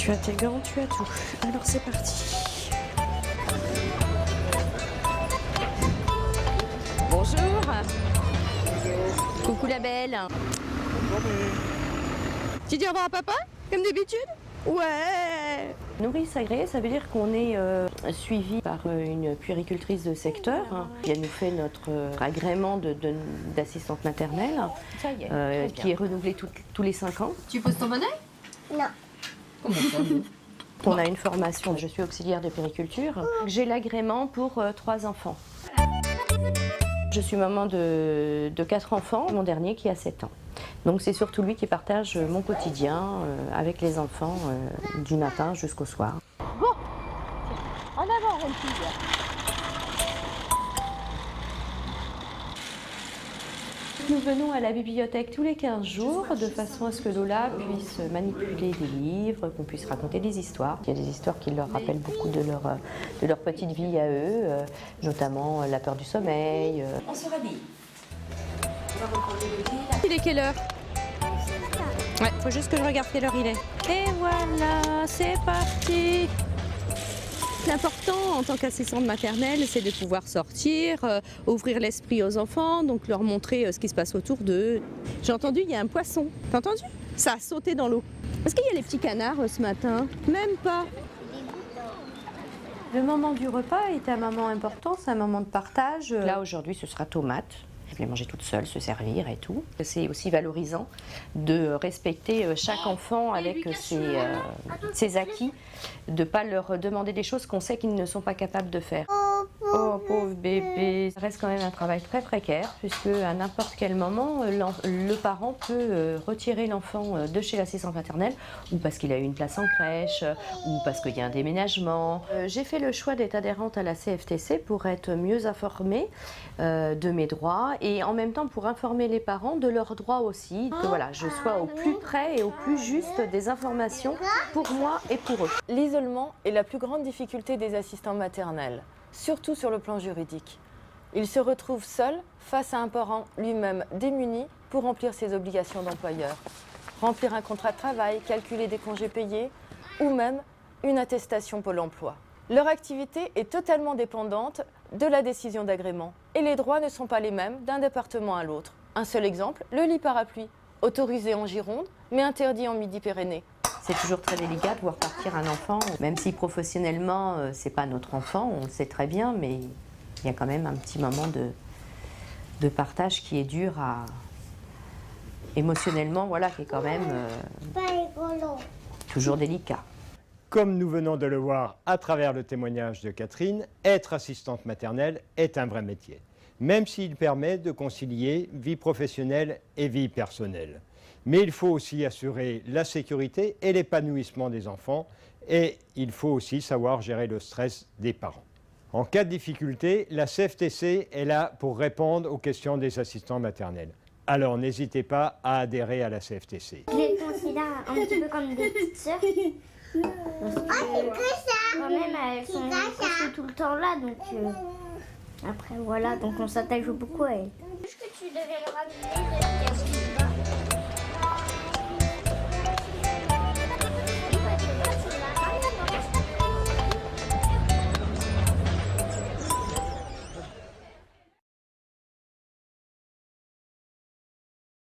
Tu as tes gants, tu as tout. Alors c'est parti. Bonjour. Coucou la belle. Tu dis au revoir à papa, comme d'habitude? Ouais. Nourrice agréée, ça veut dire qu'on est suivi par une puéricultrice de secteur qui a nous fait notre agrément d'assistante maternelle, qui est renouvelé tous les 5 ans. Tu poses ton bonnet? Non. On a une formation, je suis auxiliaire de puériculture. J'ai l'agrément pour 3 enfants. Je suis maman de 4 enfants, mon dernier qui a 7 ans. Donc c'est surtout lui qui partage mon quotidien avec les enfants du matin jusqu'au soir. Bon, en avant, mon fille. Nous venons à la bibliothèque tous les 15 jours de façon à ce que Lola puisse manipuler des livres, qu'on puisse raconter des histoires. Il y a des histoires qui leur rappellent beaucoup de leur petite vie à eux, notamment la peur du sommeil. On se rhabille. Il est quelle heure? Ouais, faut juste que je regarde quelle heure il est. Et voilà, c'est parti. L'important en tant qu'assistante maternelle, c'est de pouvoir sortir, ouvrir l'esprit aux enfants, donc leur montrer ce qui se passe autour d'eux. J'ai entendu, il y a un poisson. T'as entendu? Ça a sauté dans l'eau. Est-ce qu'il y a les petits canards ce matin? Même pas. Le moment du repas est un moment important, c'est un moment de partage. Là, aujourd'hui, ce sera tomate. Je vais manger toute seule, se servir et tout. C'est aussi valorisant de respecter chaque enfant avec ses acquis, de ne pas leur demander des choses qu'on sait qu'ils ne sont pas capables de faire. Oh pauvre bébé, ça reste quand même un travail très précaire puisque à n'importe quel moment, le parent peut retirer l'enfant de chez l'assistante maternelle ou parce qu'il a eu une place en crèche ou parce qu'il y a un déménagement. J'ai fait le choix d'être adhérente à la CFTC pour être mieux informée de mes droits et en même temps pour informer les parents de leurs droits aussi, que voilà, je sois au plus près et au plus juste des informations pour moi et pour eux. L'isolement est la plus grande difficulté des assistants maternels, surtout sur le plan juridique. Ils se retrouvent seuls face à un parent lui-même démuni pour remplir ses obligations d'employeur. Remplir un contrat de travail, calculer des congés payés ou même une attestation Pôle emploi. Leur activité est totalement dépendante de la décision d'agrément et les droits ne sont pas les mêmes d'un département à l'autre. Un seul exemple, le lit parapluie, autorisé en Gironde mais interdit en Midi-Pyrénées. C'est toujours très délicat de voir partir un enfant, même si professionnellement c'est pas notre enfant, on le sait très bien, mais il y a quand même un petit moment de partage qui est dur à émotionnellement, voilà, qui est quand même toujours délicat. Comme nous venons de le voir à travers le témoignage de Catherine, être assistante maternelle est un vrai métier, même s'il permet de concilier vie professionnelle et vie personnelle. Mais il faut aussi assurer la sécurité et l'épanouissement des enfants et il faut aussi savoir gérer le stress des parents. En cas de difficulté, la CFTC est là pour répondre aux questions des assistants maternels. Alors n'hésitez pas à adhérer à la CFTC. Je les considère un petit peu comme des petites sœurs. Quand même, elles sont presque tout le temps là, donc après voilà, donc on s'attache beaucoup à elles. Est-ce que tu deviendras